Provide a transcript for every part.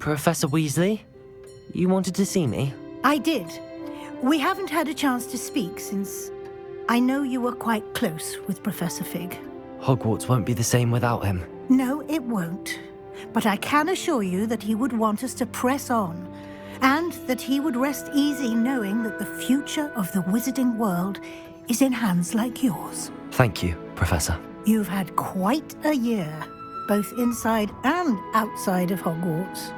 Professor Weasley, you wanted to see me? I did. We haven't had a chance to speak since I know you were quite close with Professor Fig. Hogwarts won't be the same without him. No, it won't. But I can assure you that he would want us to press on, and that he would rest easy knowing that the future of the wizarding world is in hands like yours. Thank you, Professor. You've had quite a year, both inside and outside of Hogwarts.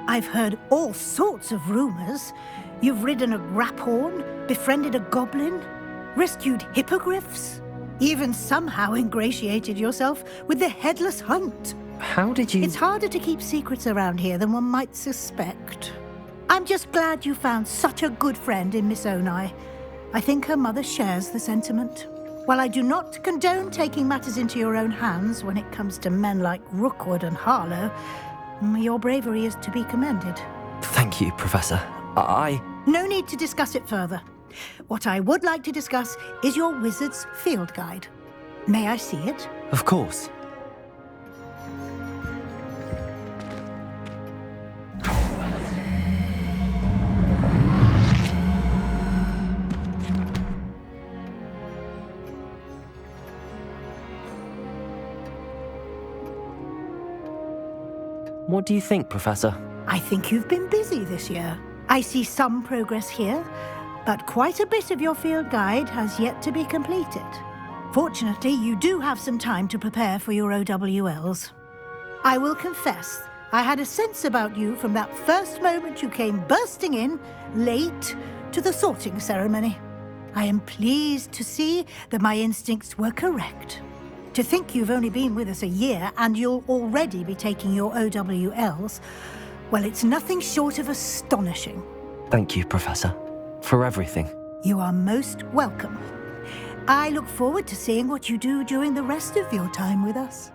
I've heard all sorts of rumors. You've ridden a graphorn, befriended a goblin, rescued hippogriffs, even somehow ingratiated yourself with the Headless Hunt. How did you... It's harder to keep secrets around here than one might suspect. I'm just glad you found such a good friend in Miss Onai. I think her mother shares the sentiment. While I do not condone taking matters into your own hands when it comes to men like Rookwood and Harlow, your bravery is to be commended. Thank you, Professor. No need to discuss it further. What I would like to discuss is your wizard's field guide. May I see it? Of course. What do you think, Professor? I think you've been busy this year. I see some progress here, but quite a bit of your field guide has yet to be completed. Fortunately, you do have some time to prepare for your OWLs. I will confess, I had a sense about you from that first moment you came bursting in, late, to the sorting ceremony. I am pleased to see that my instincts were correct. To think you've only been with us a year and you'll already be taking your OWLs, well, it's nothing short of astonishing. Thank you, Professor, for everything. You are most welcome. I look forward to seeing what you do during the rest of your time with us.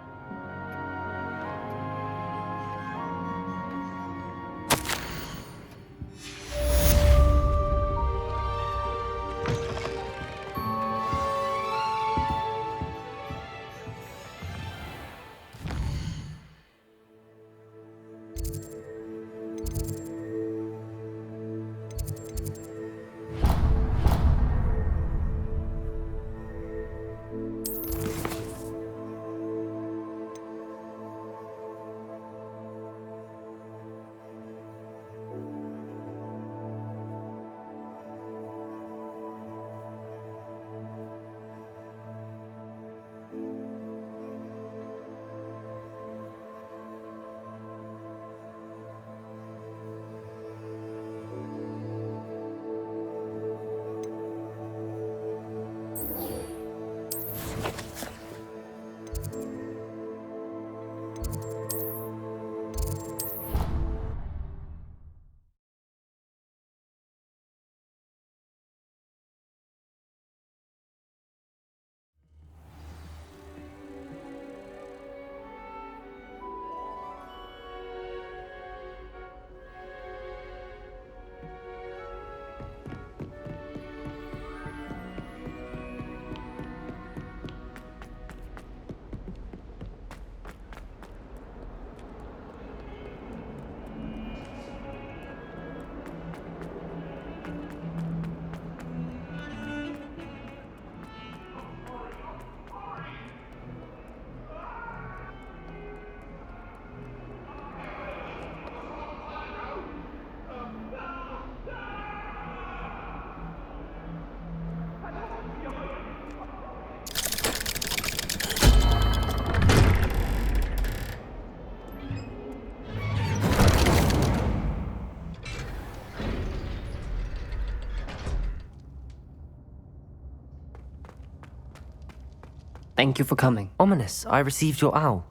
Thank you for coming. Ominous, I received your owl.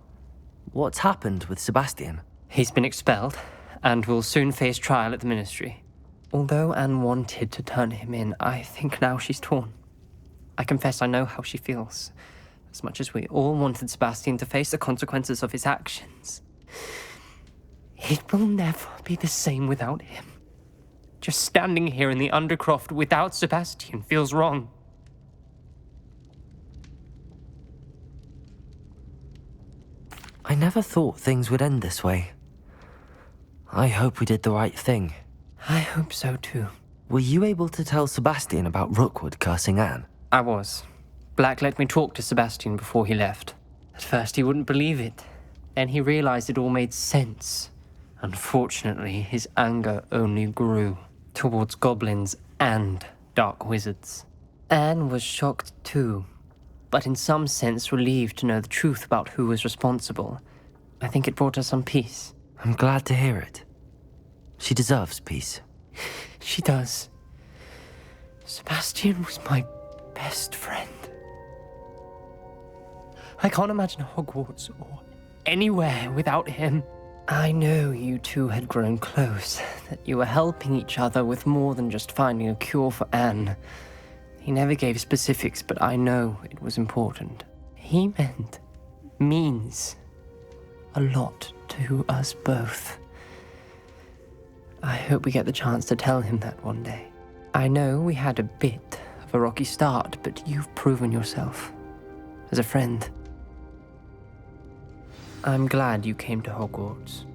What's happened with Sebastian? He's been expelled, and will soon face trial at the Ministry. Although Anne wanted to turn him in, I think now she's torn. I confess I know how she feels. As much as we all wanted Sebastian to face the consequences of his actions, it will never be the same without him. Just standing here in the Undercroft without Sebastian feels wrong. I never thought things would end this way. I hope we did the right thing. I hope so too. Were you able to tell Sebastian about Rookwood cursing Anne? I was. Black let me talk to Sebastian before he left. At first he wouldn't believe it. Then he realized it all made sense. Unfortunately, his anger only grew towards goblins and dark wizards. Anne was shocked too, but in some sense relieved to know the truth about who was responsible. I think it brought her some peace. I'm glad to hear it. She deserves peace. She does. Sebastian was my best friend. I can't imagine Hogwarts or anywhere without him. I know you two had grown close, that you were helping each other with more than just finding a cure for Anne. He never gave specifics, but I know it was important. He means a lot to us both. I hope we get the chance to tell him that one day. I know we had a bit of a rocky start, but you've proven yourself as a friend. I'm glad you came to Hogwarts.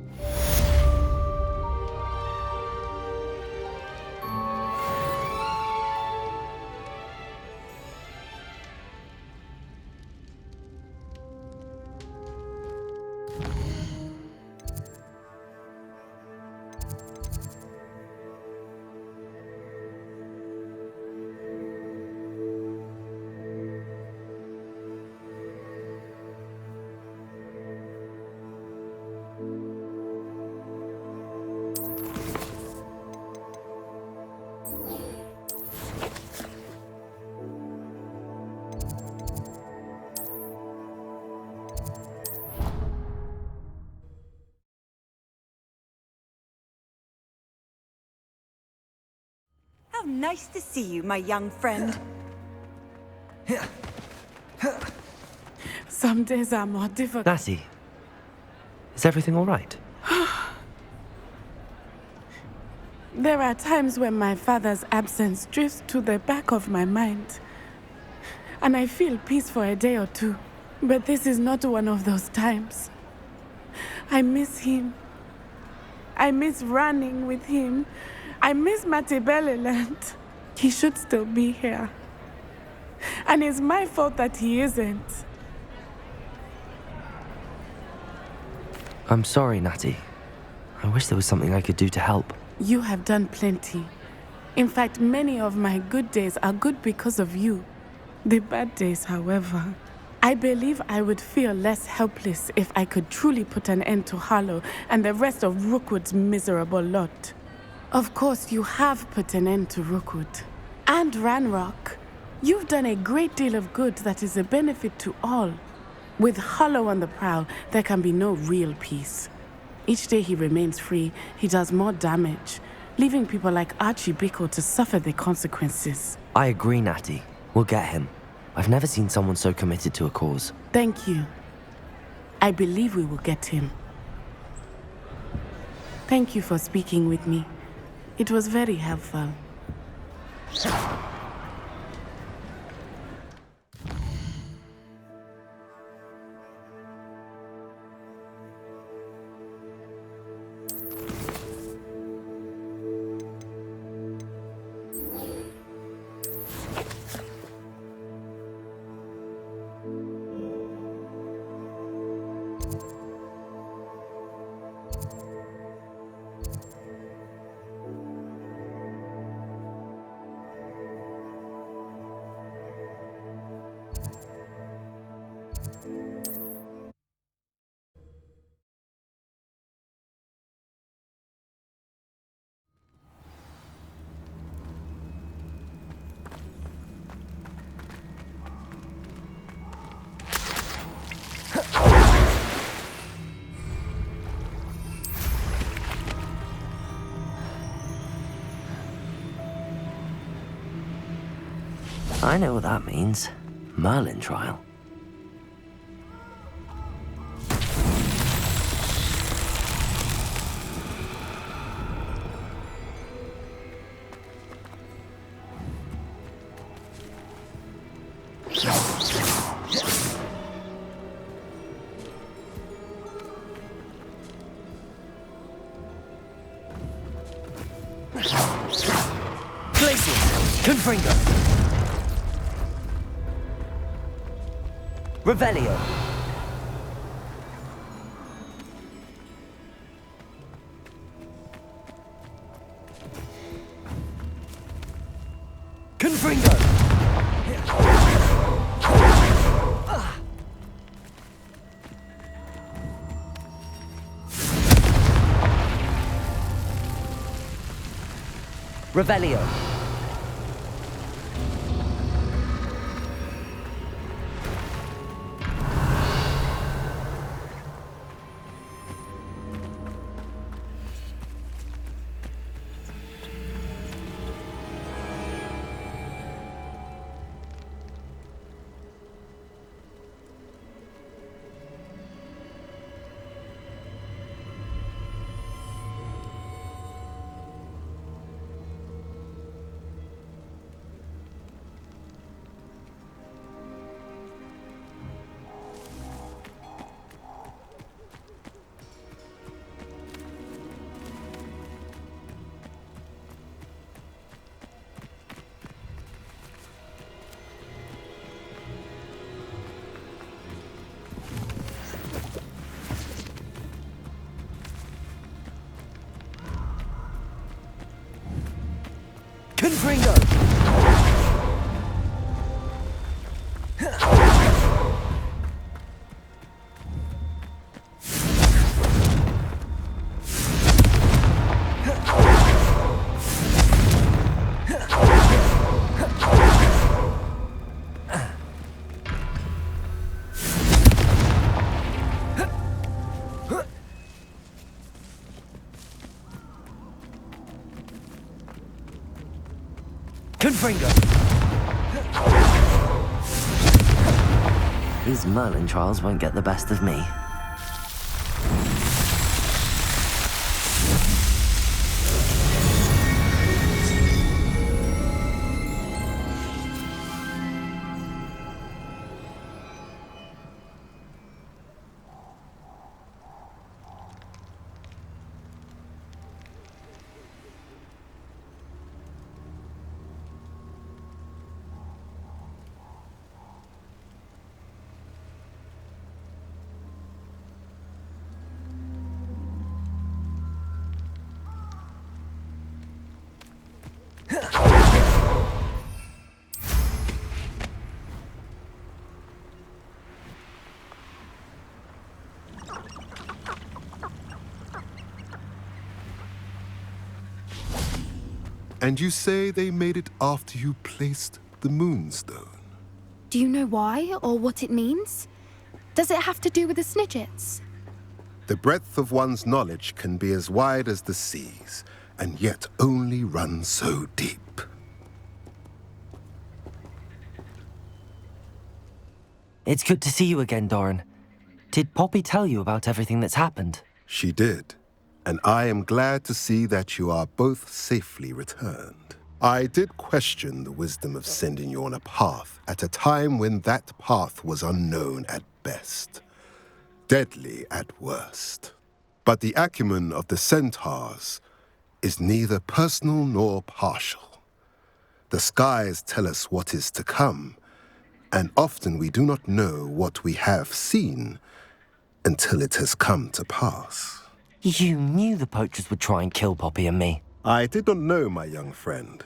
How nice to see you, my young friend. Some days are more difficult. Lassie, is everything all right? There are times when my father's absence drifts to the back of my mind, and I feel peace for a day or two. But this is not one of those times. I miss him. I miss running with him. I miss Matebeleland. He should still be here. And it's my fault that he isn't. I'm sorry, Natty. I wish there was something I could do to help. You have done plenty. In fact, many of my good days are good because of you. The bad days, however, I believe I would feel less helpless if I could truly put an end to Harlow and the rest of Rookwood's miserable lot. Of course, you have put an end to Rookwood. And Ranrock. You've done a great deal of good that is a benefit to all. With Harlow on the prowl, there can be no real peace. Each day he remains free, he does more damage, leaving people like Archie Bickle to suffer the consequences. I agree, Natty. We'll get him. I've never seen someone so committed to a cause. Thank you. I believe we will get him. Thank you for speaking with me. It was very helpful. I know what that means. Merlin trial. Confringo! Revelio! Confringo! Revelio! Confringo! Confringo! These Merlin trials won't get the best of me. And you say they made it after you placed the Moonstone? Do you know why, or what it means? Does it have to do with the Snidgets? The breadth of one's knowledge can be as wide as the seas, and yet only run so deep. It's good to see you again, Doran. Did Poppy tell you about everything that's happened? She did, and I am glad to see that you are both safely returned. I did question the wisdom of sending you on a path at a time when that path was unknown at best, deadly at worst. But the acumen of the centaurs is neither personal nor partial. The skies tell us what is to come, and often we do not know what we have seen until it has come to pass. You knew the poachers would try and kill Poppy and me. I did not know, my young friend,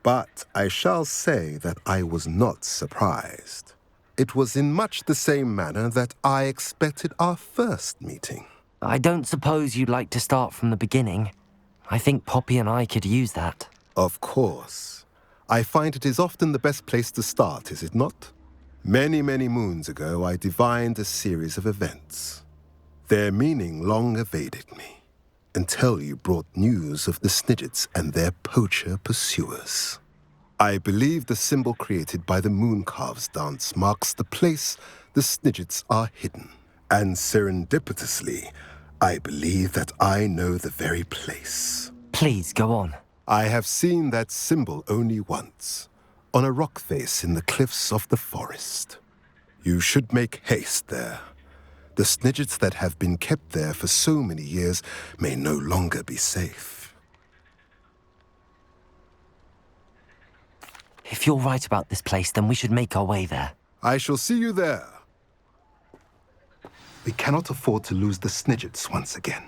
but I shall say that I was not surprised. It was in much the same manner that I expected our first meeting. I don't suppose you'd like to start from the beginning. I think Poppy and I could use that. Of course. I find it is often the best place to start, is it not? Many, many moons ago, I divined a series of events. Their meaning long evaded me, until you brought news of the Snidgets and their poacher pursuers. I believe the symbol created by the Mooncalves dance marks the place the Snidgets are hidden. And serendipitously, I believe that I know the very place. Please, go on. I have seen that symbol only once, on a rock face in the cliffs of the forest. You should make haste there. The Snidgets that have been kept there for so many years may no longer be safe. If you're right about this place, then we should make our way there. I shall see you there. We cannot afford to lose the Snidgets once again.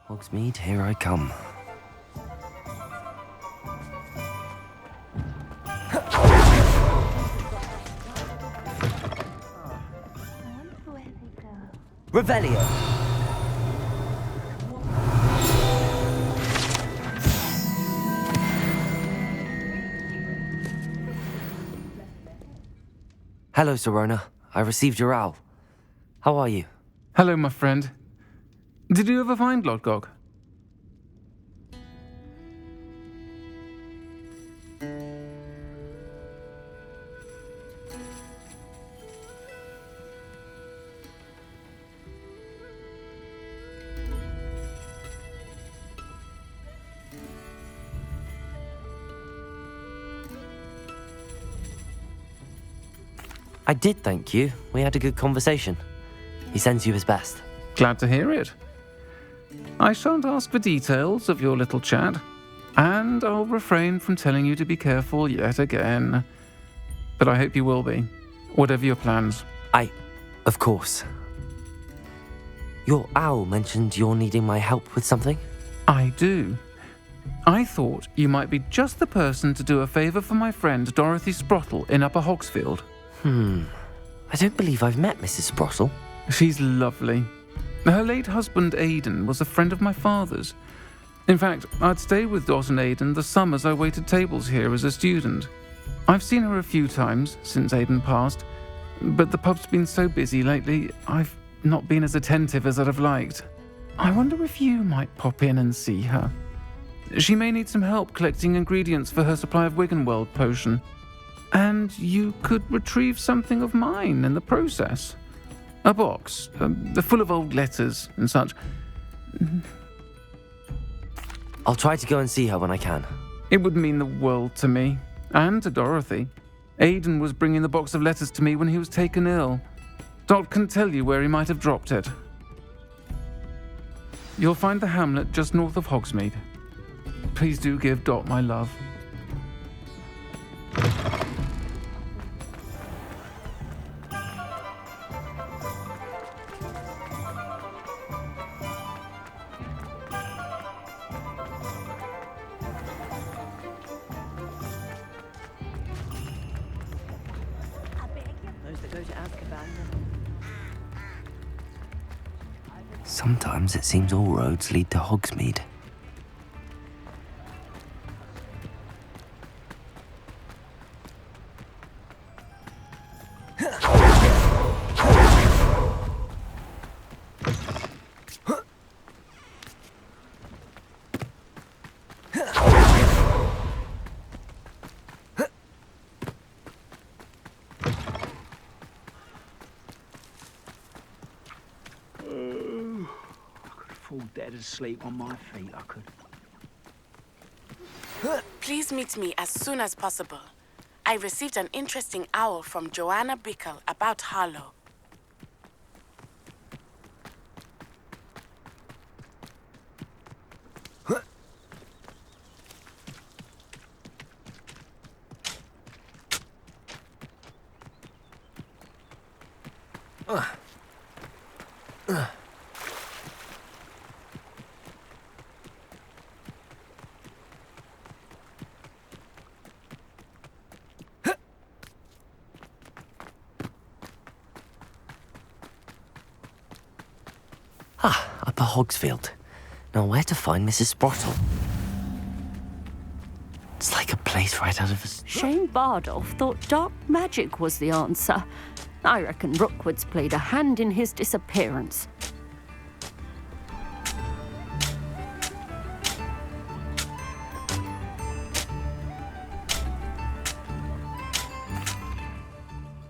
Hogsmeade, here I come. Revelio! Hello, Serona. I received your owl. How are you? Hello, my friend. Did you ever find Lodgok? I did, thank you. We had a good conversation. He sends you his best. Glad to hear it. I shan't ask for details of your little chat, and I'll refrain from telling you to be careful yet again. But I hope you will be, whatever your plans. Of course. Your owl mentioned you're needing my help with something? I do. I thought you might be just the person to do a favour for my friend Dorothy Sprottle in Upper Hogsfield. I don't believe I've met Mrs. Sprottle. She's lovely. Her late husband Aidan was a friend of my father's. In fact, I'd stay with Dot and Aidan the summers I waited tables here as a student. I've seen her a few times since Aidan passed, but the pub's been so busy lately, I've not been as attentive as I'd have liked. I wonder if you might pop in and see her. She may need some help collecting ingredients for her supply of Wiggenweld potion. And you could retrieve something of mine in the process. A box, full of old letters and such. I'll try to go and see her when I can. It would mean the world to me, and to Dorothy. Aidan was bringing the box of letters to me when he was taken ill. Dot can tell you where he might have dropped it. You'll find the hamlet just north of Hogsmeade. Please do give Dot my love. Sometimes it seems all roads lead to Hogsmeade. Dead asleep on my feet, I could. Please meet me as soon as possible. I received an interesting owl from Joanna Bickle about Harlow. Upper Hogsfield. Now where to find Mrs. Sprottle? It's like a place right out of a... Shane Bardolph thought dark magic was the answer. I reckon Rookwood's played a hand in his disappearance.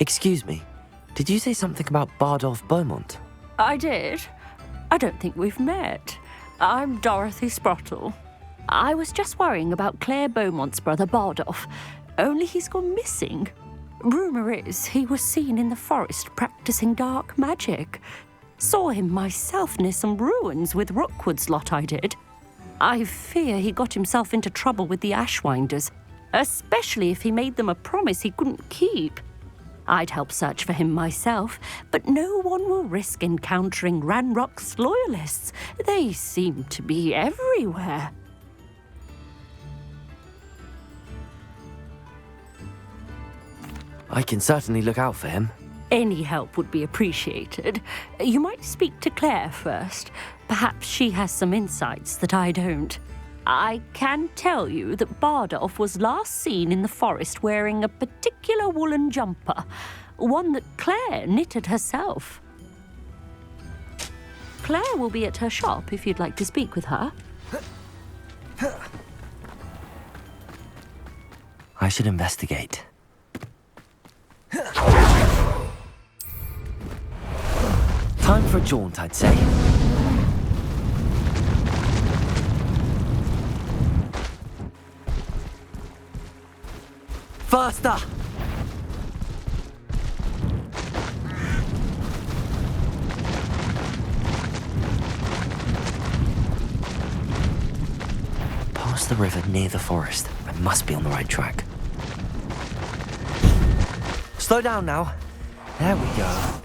Excuse me, did you say something about Bardolph Beaumont? I did. I don't think we've met. I'm Dorothy Sprottle. I was just worrying about Claire Beaumont's brother Bardolph, only he's gone missing. Rumour is he was seen in the forest practicing dark magic. Saw him myself near some ruins with Rookwood's lot I did. I fear he got himself into trouble with the Ashwinders, especially if he made them a promise he couldn't keep. I'd help search for him myself, but no one will risk encountering Ranrock's loyalists. They seem to be everywhere. I can certainly look out for him. Any help would be appreciated. You might speak to Claire first. Perhaps she has some insights that I don't. I can tell you that Bardolph was last seen in the forest wearing a particular woolen jumper, one that Claire knitted herself. Claire will be at her shop if you'd like to speak with her. I should investigate. Time for a jaunt, I'd say. Faster! Past the river near the forest. I must be on the right track. Slow down now. There we go.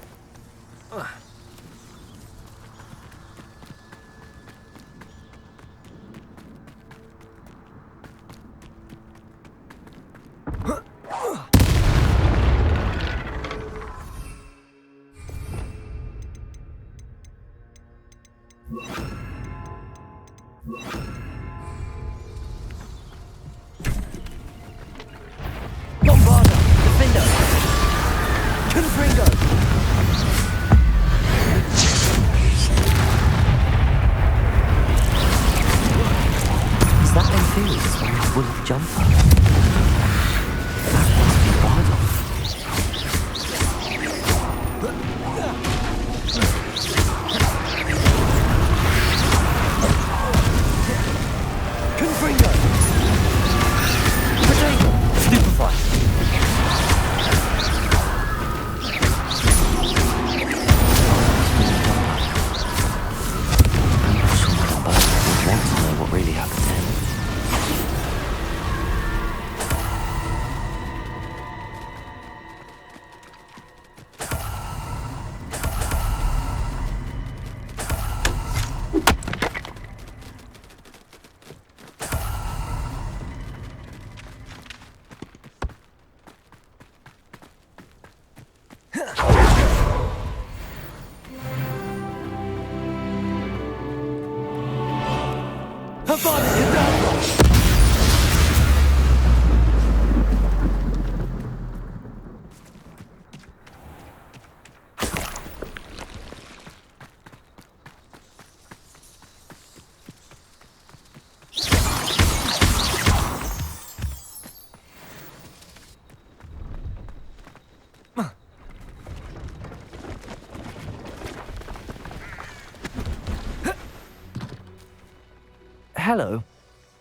Hello.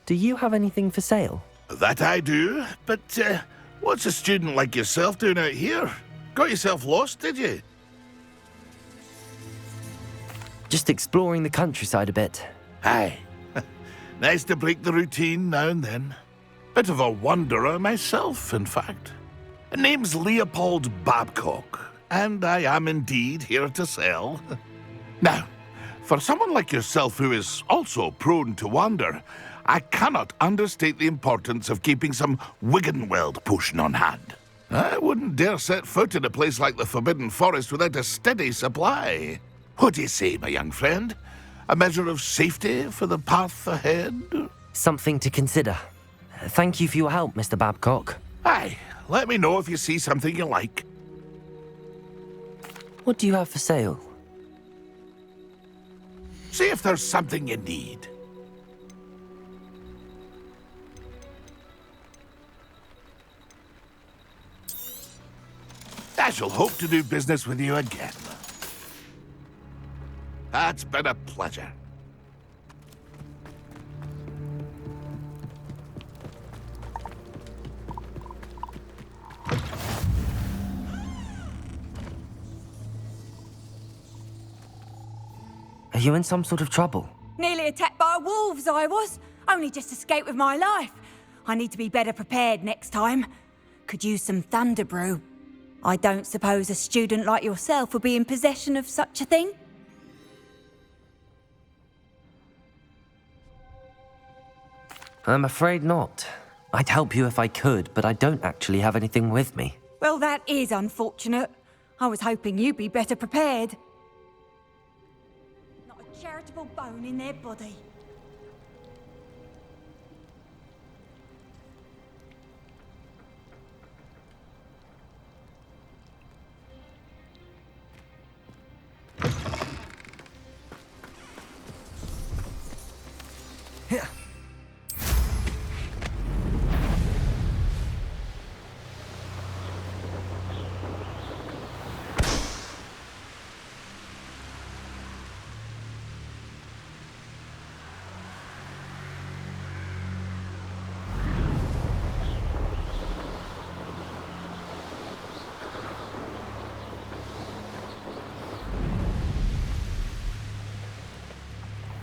Do you have anything for sale? That I do, but what's a student like yourself doing out here? Got yourself lost, did you? Just exploring the countryside a bit. Aye. Nice to break the routine now and then. Bit of a wanderer myself, in fact. Name's Leopold Babcock. and I am indeed here to sell. Now, for someone like yourself who is also prone to wander, I cannot understate the importance of keeping some Wiggenweld potion on hand. I wouldn't dare set foot in a place like the Forbidden Forest without a steady supply. What do you say, my young friend? A measure of safety for the path ahead? Something to consider. Thank you for your help, Mr. Babcock. Aye, let me know if you see something you like. What do you have for sale? See if there's something you need. I shall hope to do business with you again. That's been a pleasure. Are you in some sort of trouble? Nearly attacked by wolves, I was. Only just escaped with my life. I need to be better prepared next time. Could use some thunder brew. I don't suppose a student like yourself would be in possession of such a thing? I'm afraid not. I'd help you if I could, but I don't actually have anything with me. Well, that is unfortunate. I was hoping you'd be better prepared. Not a charitable bone in their body.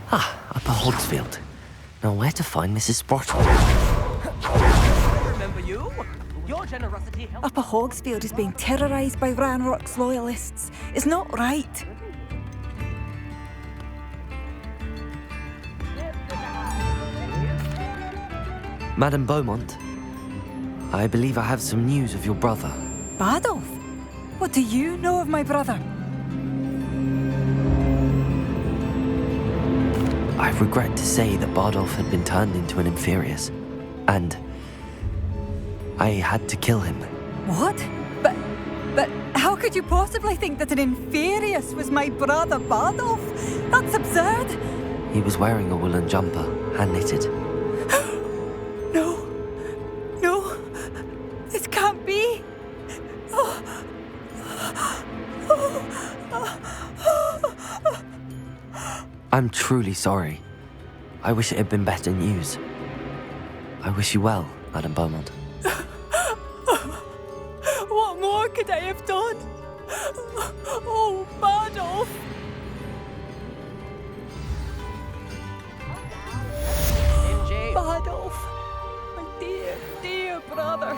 Upper Hogsfield. Now where to find Mrs. Sprottle? Remember you? Your generosity helped. Upper Hogsfield is being terrorised by Ranrock's loyalists. It's not right. Madame Beaumont, I believe I have some news of your brother. Bardolph? What do you know of my brother? I regret to say that Bardolph had been turned into an Inferius, and I had to kill him. What? But how could you possibly think that an Inferius was my brother Bardolph? That's absurd. He was wearing a woolen jumper, hand-knitted. No, this can't be. I'm truly sorry. I wish it had been better news. I wish you well, Madame Beaumont. What more could I have done? Oh, Bardolph! Bardolph, my dear, dear brother.